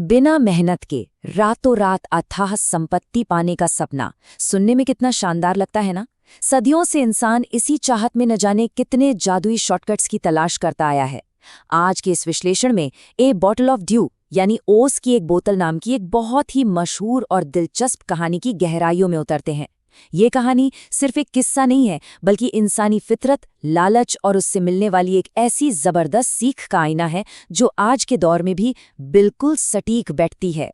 बिना मेहनत के रातों रात अथाह संपत्ति पाने का सपना सुनने में कितना शानदार लगता है ना। सदियों से इंसान इसी चाहत में न जाने कितने जादुई शॉर्टकट्स की तलाश करता आया है। आज के इस विश्लेषण में ए बॉटल ऑफ ड्यू यानी ओस की एक बोतल नाम की एक बहुत ही मशहूर और दिलचस्प कहानी की गहराइयों में उतरते हैं। ये कहानी सिर्फ एक किस्सा नहीं है, बल्कि इंसानी फितरत, लालच और उससे मिलने वाली एक ऐसी जबरदस्त सीख का आईना है जो आज के दौर में भी बिल्कुल सटीक बैठती है।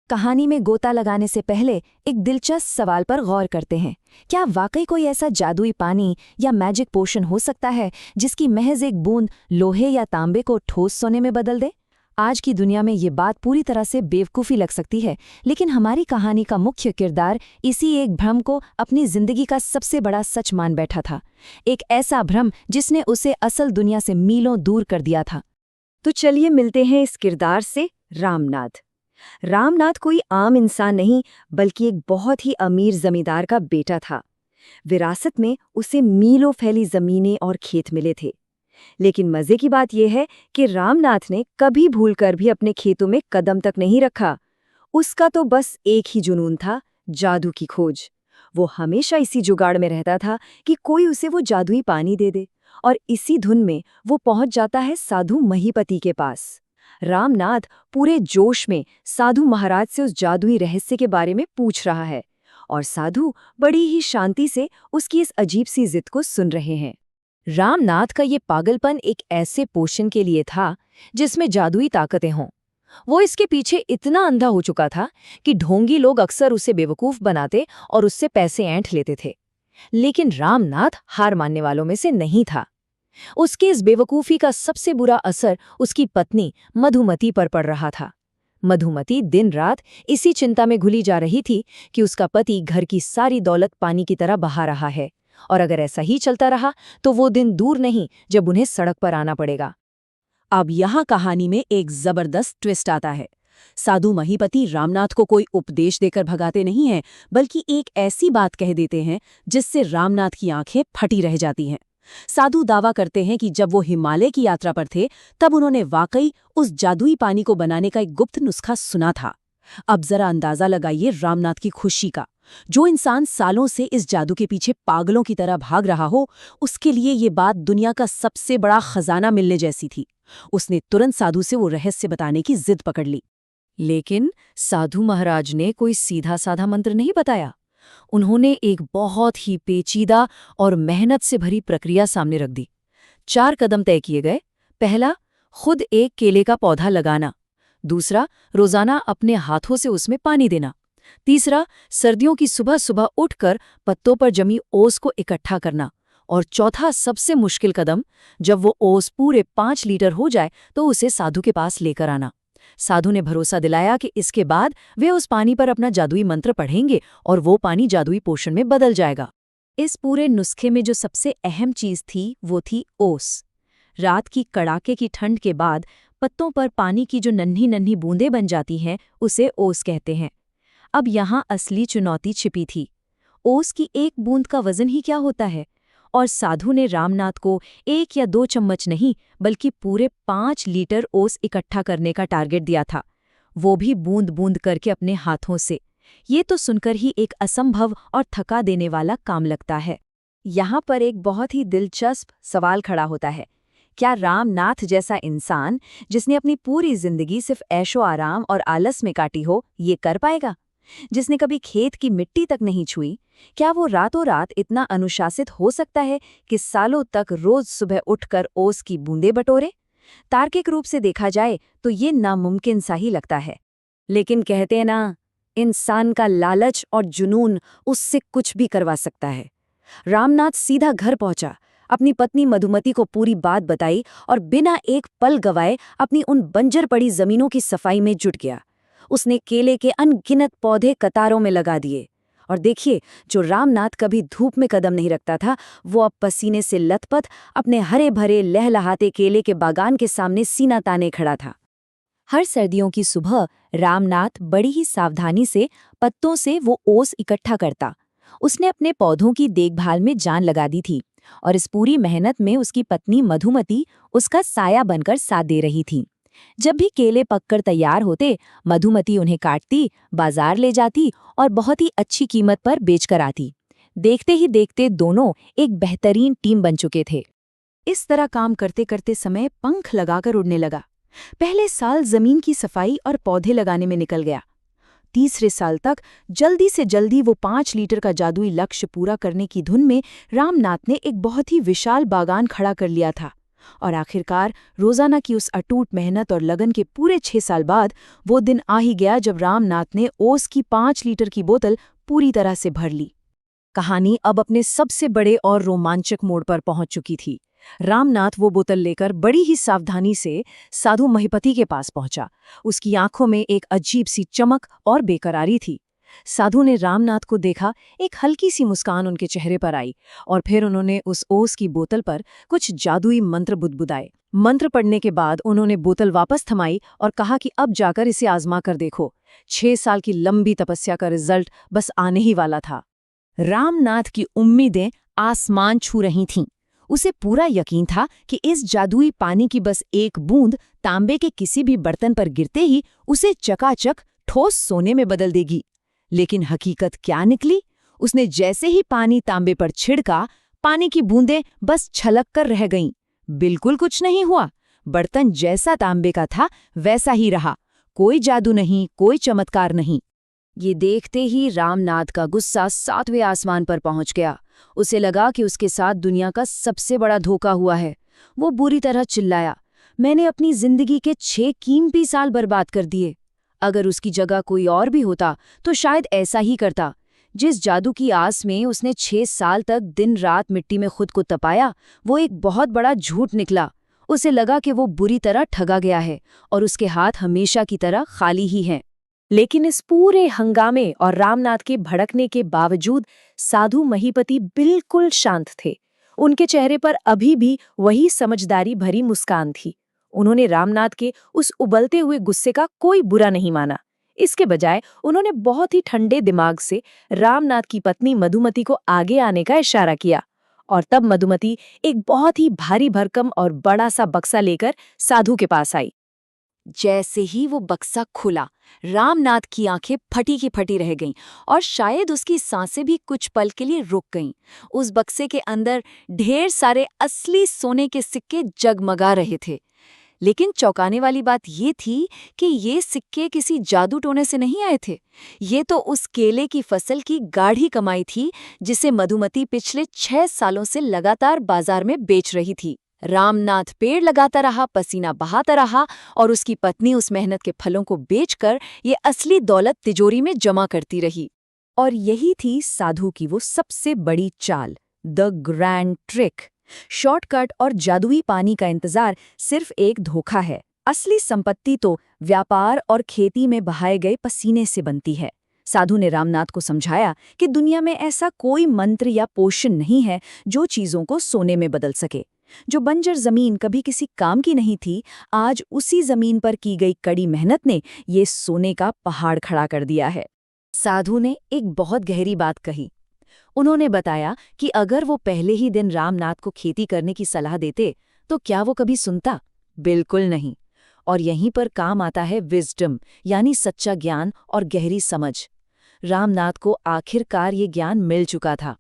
कहानी में गोता लगाने से पहले एक दिलचस्प सवाल पर गौर करते हैं। क्या वाकई कोई ऐसा जादुई पानी या मैजिक पोशन हो सकता है जिसकी महज एक बूंद लोहे या तांबे को ठोस सोने में बदल दे? आज की दुनिया में ये बात पूरी तरह से बेवकूफ़ी लग सकती है, लेकिन हमारी कहानी का मुख्य किरदार इसी एक भ्रम को अपनी जिंदगी का सबसे बड़ा सच मान बैठा था। एक ऐसा भ्रम जिसने उसे असल दुनिया से मीलों दूर कर दिया था। तो चलिए मिलते हैं इस किरदार से, रामनाथ। रामनाथ कोई आम इंसान नहीं, बल्कि एक बहुत ही अमीर जमींदार का बेटा था। विरासत में उसे मीलों फैली जमीनें और खेत मिले थे। लेकिन मजे की बात यह है कि रामनाथ ने कभी भूलकर भी अपने खेतों में कदम तक नहीं रखा। उसका तो बस एक ही जुनून था, जादू की खोज। वो हमेशा इसी जुगाड़ में रहता था कि कोई उसे वो जादुई पानी दे दे, और इसी धुन में वो पहुंच जाता है साधु महीपति के पास। रामनाथ पूरे जोश में साधु महाराज से उस जादुई रहस्य के बारे में पूछ रहा है, और साधु बड़ी ही शांति से उसकी इस अजीब सी जिद को सुन रहे हैं। रामनाथ का ये पागलपन एक ऐसे पोषण के लिए था जिसमें जादुई ताकतें हों। वो इसके पीछे इतना अंधा हो चुका था कि ढोंगी लोग अक्सर उसे बेवकूफ बनाते और उससे पैसे ऐंठ लेते थे। लेकिन रामनाथ हार मानने वालों में से नहीं था। उसकी इस बेवकूफ़ी का सबसे बुरा असर उसकी पत्नी मधुमती पर पड़ रहा था। मधुमती दिन रात इसी चिंता में घुली जा रही थी कि उसका पति घर की सारी दौलत पानी की तरह बहा रहा है, और अगर ऐसा ही चलता रहा तो वो दिन दूर नहीं जब उन्हें सड़क पर आना पड़ेगा। अब यहाँ कहानी में एक जबरदस्त ट्विस्ट आता है। साधु महीपति रामनाथ को कोई उपदेश देकर भगाते नहीं हैं, बल्कि एक ऐसी बात कह देते हैं जिससे रामनाथ की आंखें फटी रह जाती हैं। साधु दावा करते हैं कि जब वो हिमालय की यात्रा पर थे तब उन्होंने वाकई उस जादुई पानी को बनाने का एक गुप्त नुस्खा सुना था। अब जरा अंदाजा लगाइए रामनाथ की खुशी का। जो इंसान सालों से इस जादू के पीछे पागलों की तरह भाग रहा हो, उसके लिए ये बात दुनिया का सबसे बड़ा खजाना मिलने जैसी थी। उसने तुरंत साधु से वो रहस्य बताने की जिद पकड़ ली। लेकिन साधु महाराज ने कोई सीधा साधा मंत्र नहीं बताया। उन्होंने एक बहुत ही पेचीदा और मेहनत से भरी प्रक्रिया सामने रख दी। 4 कदम तय किए गए। पहला, खुद एक केले का पौधा लगाना। दूसरा, रोजाना अपने हाथों से उसमें पानी देना। तीसरा, सर्दियों की सुबह सुबह उठकर पत्तों पर जमी ओस को इकट्ठा करना। और चौथा, सबसे मुश्किल कदम, जब वो ओस पूरे 5 लीटर हो जाए तो उसे साधु के पास लेकर आना। साधु ने भरोसा दिलाया कि इसके बाद वे उस पानी पर अपना जादुई मंत्र पढ़ेंगे और वो पानी जादुई पोषण में बदल जाएगा। इस पूरे नुस्खे में जो सबसे अहम चीज थी वो थी ओस। रात की कड़ाके की ठंड के बाद पत्तों पर पानी की जो नन्ही नन्ही बूंदें बन जाती हैं, उसे ओस कहते हैं। अब यहाँ असली चुनौती छिपी थी। ओस की एक बूंद का वजन ही क्या होता है? और साधु ने रामनाथ को 1 या 2 चम्मच नहीं, बल्कि पूरे 5 लीटर ओस इकट्ठा करने का टारगेट दिया था, वो भी बूंद बूंद करके अपने हाथों से। ये तो सुनकर ही एक असंभव और थका देने वाला काम लगता है। यहाँ पर एक बहुत ही दिलचस्प सवाल खड़ा होता है। क्या रामनाथ जैसा इंसान, जिसने अपनी पूरी जिंदगी सिर्फ ऐशो आराम और आलस में काटी हो, ये कर पाएगा? जिसने कभी खेत की मिट्टी तक नहीं छुई, क्या वो रातों रात इतना अनुशासित हो सकता है कि सालों तक रोज सुबह उठकर ओस की बूंदें बटोरे? तार्किक रूप से देखा जाए तो ये नामुमकिन सा ही लगता है। लेकिन कहते हैं ना, इंसान का लालच और जुनून उससे कुछ भी करवा सकता है। रामनाथ सीधा घर पहुंचा, अपनी पत्नी मधुमती को पूरी बात बताई और बिना एक पल गवाए अपनी उन बंजर पड़ी जमीनों की सफाई में जुट गया। उसने केले के अनगिनत पौधे कतारों में लगा दिए, और देखिए, जो रामनाथ कभी धूप में कदम नहीं रखता था, वो अब पसीने से लथपथ अपने हरे भरे लहलहाते केले के बागान के सामने सीना ताने खड़ा था। हर सर्दियों की सुबह रामनाथ बड़ी ही सावधानी से पत्तों से वो ओस इकट्ठा करता। उसने अपने पौधों की देखभाल में जान लगा दी थी, और इस पूरी मेहनत में उसकी पत्नी मधुमती उसका साया बनकर साथ दे रही थी। जब भी केले पककर तैयार होते, मधुमती उन्हें काटती, बाजार ले जाती और बहुत ही अच्छी कीमत पर बेचकर आती। देखते ही देखते दोनों एक बेहतरीन टीम बन चुके थे। इस तरह काम करते करते समय पंख लगाकर उड़ने लगा। पहले साल जमीन की सफाई और पौधे लगाने में निकल गया। तीसरे साल तक जल्दी से जल्दी वो 5 लीटर का जादुई लक्ष्य पूरा करने की धुन में रामनाथ ने एक बहुत ही विशाल बागान खड़ा कर लिया था। और आखिरकार रोजाना की उस अटूट मेहनत और लगन के पूरे 6 साल बाद वो दिन आ ही गया जब रामनाथ ने ओस की 5 लीटर की बोतल पूरी तरह से भर ली। कहानी अब अपने सबसे बड़े और रोमांचक मोड़ पर पहुंच चुकी थी। रामनाथ वो बोतल लेकर बड़ी ही सावधानी से साधु महिपति के पास पहुंचा। उसकी आंखों में एक अजीब सी चमक और बेकरारी थी। साधु ने रामनाथ को देखा, एक हल्की सी मुस्कान उनके चेहरे पर आई और फिर उन्होंने उस ओस की बोतल पर कुछ जादुई मंत्र बुदबुदाए। मंत्र पढ़ने के बाद उन्होंने बोतल वापस थमाई और कहा कि अब जाकर इसे आजमा कर देखो। 6 साल की लंबी तपस्या का रिजल्ट बस आने ही वाला था। रामनाथ की उम्मीदें आसमान छू रही थीं। उसे पूरा यकीन था कि इस जादुई पानी की बस एक बूंद तांबे के किसी भी बर्तन पर गिरते ही उसे चकाचक ठोस सोने में बदल देगी। लेकिन हकीकत क्या निकली? उसने जैसे ही पानी तांबे पर छिड़का, पानी की बूंदें बस छलक कर रह गईं। बिल्कुल कुछ नहीं हुआ। बर्तन जैसा तांबे का था वैसा ही रहा। कोई जादू नहीं, कोई चमत्कार नहीं। ये देखते ही रामनाथ का गुस्सा 7वें आसमान पर पहुंच गया। उसे लगा कि उसके साथ दुनिया का सबसे बड़ा धोखा हुआ है। वो बुरी तरह चिल्लाया, मैंने अपनी जिंदगी के 6 कीमती साल बर्बाद कर दिए। अगर उसकी जगह कोई और भी होता तो शायद ऐसा ही करता। जिस जादू की आस में उसने 6 साल तक दिन रात मिट्टी में खुद को तपाया, वो एक बहुत बड़ा झूठ निकला। उसे लगा कि वो बुरी तरह ठगा गया है और उसके हाथ हमेशा की तरह खाली ही हैं। लेकिन इस पूरे हंगामे और रामनाथ के भड़कने के बावजूद साधु महिपति बिल्कुल शांत थे। उनके चेहरे पर अभी भी वही समझदारी भरी मुस्कान थी। उन्होंने रामनाथ के उस उबलते हुए गुस्से का कोई बुरा नहीं माना। इसके बजाय उन्होंने बहुत ही ठंडे दिमाग से रामनाथ की पत्नी मधुमती को आगे आने का इशारा किया। और तब मधुमती एक बहुत ही भारी भरकम और बड़ा सा बक्सा लेकर साधु के पास आई। जैसे ही वो बक्सा खुला, रामनाथ की आंखें फटी की फटी रह गईं और शायद उसकी सांसें भी कुछ पल के लिए रुक गईं। उस बक्से के अंदर ढेर सारे असली सोने के सिक्के जगमगा रहे थे। लेकिन चौंकाने वाली बात ये थी कि ये सिक्के किसी जादू टोने से नहीं आए थे। ये तो उस केले की फसल की गाढ़ी कमाई थी जिसे मधुमती पिछले 6 सालों से लगातार बाजार में बेच रही थी। रामनाथ पेड़ लगाता रहा, पसीना बहाता रहा और उसकी पत्नी उस मेहनत के फलों को बेचकर ये असली दौलत तिजोरी में जमा करती रही। और यही थी साधु की वो सबसे बड़ी चाल, द ग्रैंड ट्रिक। शॉर्टकट और जादुई पानी का इंतजार सिर्फ एक धोखा है। असली संपत्ति तो व्यापार और खेती में बहाए गए पसीने से बनती है। साधु ने रामनाथ को समझाया कि दुनिया में ऐसा कोई मंत्र या पोषण नहीं है जो चीजों को सोने में बदल सके। जो बंजर जमीन कभी किसी काम की नहीं थी, आज उसी जमीन पर की गई कड़ी मेहनत ने ये सोने का पहाड़ खड़ा कर दिया है। साधु ने एक बहुत गहरी बात कही। उन्होंने बताया कि अगर वो पहले ही दिन रामनाथ को खेती करने की सलाह देते तो क्या वो कभी सुनता? बिल्कुल नहीं। और यहीं पर काम आता है विजडम, यानी सच्चा ज्ञान और गहरी समझ। रामनाथ को आखिरकार ये ज्ञान मिल चुका था।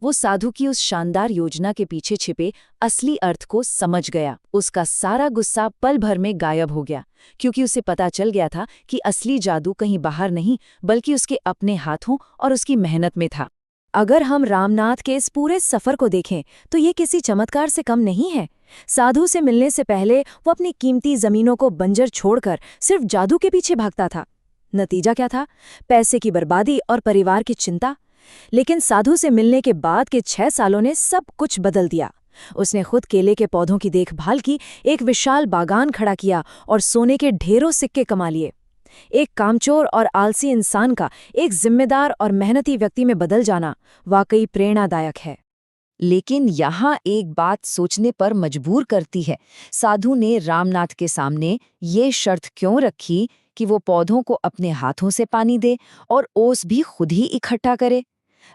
वो साधु की उस शानदार योजना के पीछे छिपे असली अर्थ को समझ गया। उसका सारा गुस्सा पल भर में गायब हो गया, क्योंकि उसे पता चल गया था कि असली जादू कहीं बाहर नहीं बल्कि उसके अपने हाथों और उसकी मेहनत में था। अगर हम रामनाथ के इस पूरे सफर को देखें तो ये किसी चमत्कार से कम नहीं है। साधु से मिलने से पहले वो अपनी कीमती जमीनों को बंजर छोड़कर सिर्फ जादू के पीछे भागता था। नतीजा क्या था? पैसे की बर्बादी और परिवार की चिंता। लेकिन साधु से मिलने के बाद के 6 सालों ने सब कुछ बदल दिया। उसने खुद केले के पौधों की देखभाल की, एक विशाल बागान खड़ा किया और सोने के ढेरों सिक्के कमा लिए। एक कामचोर और आलसी इंसान का एक जिम्मेदार और मेहनती व्यक्ति में बदल जाना वाकई प्रेरणादायक है। लेकिन यहाँ एक बात सोचने पर मजबूर करती है। साधु ने रामनाथ के सामने ये शर्त क्यों रखी कि वो पौधों को अपने हाथों से पानी दे और ओस भी खुद ही इकट्ठा करे?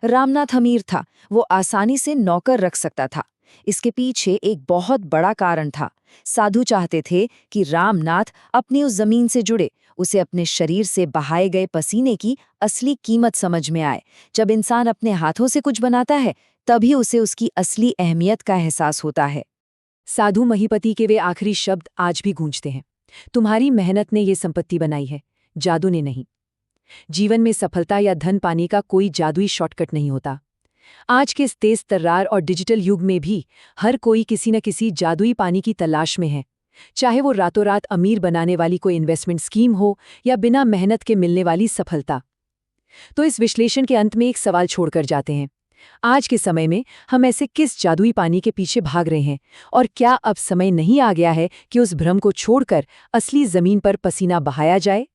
रामनाथ अमीर था, वो आसानी से नौकर रख सकता था। इसके पीछे एक बहुत बड़ा कारण था। साधु चाहते थे कि रामनाथ अपनी उस जमीन से जुड़े, उसे अपने शरीर से बहाए गए पसीने की असली कीमत समझ में आए। जब इंसान अपने हाथों से कुछ बनाता है, तभी उसे उसकी असली अहमियत का एहसास होता है। साधु महीपति के वे आखिरी शब्द आज भी गूंजते हैं। तुम्हारी मेहनत ने ये संपत्ति बनाई है, जादू ने नहीं। जीवन में सफलता या धन पाने का कोई जादुई शॉर्टकट नहीं होता। आज के इस तेज तर्रार और डिजिटल युग में भी हर कोई किसी न किसी जादुई पानी की तलाश में है, चाहे वो रातों रात अमीर बनाने वाली कोई इन्वेस्टमेंट स्कीम हो या बिना मेहनत के मिलने वाली सफलता। तो इस विश्लेषण के अंत में एक सवाल छोड़कर जाते हैं। आज के समय में हम ऐसे किस जादुई पानी के पीछे भाग रहे हैं, और क्या अब समय नहीं आ गया है कि उस भ्रम को छोड़कर असली जमीन पर पसीना बहाया जाए?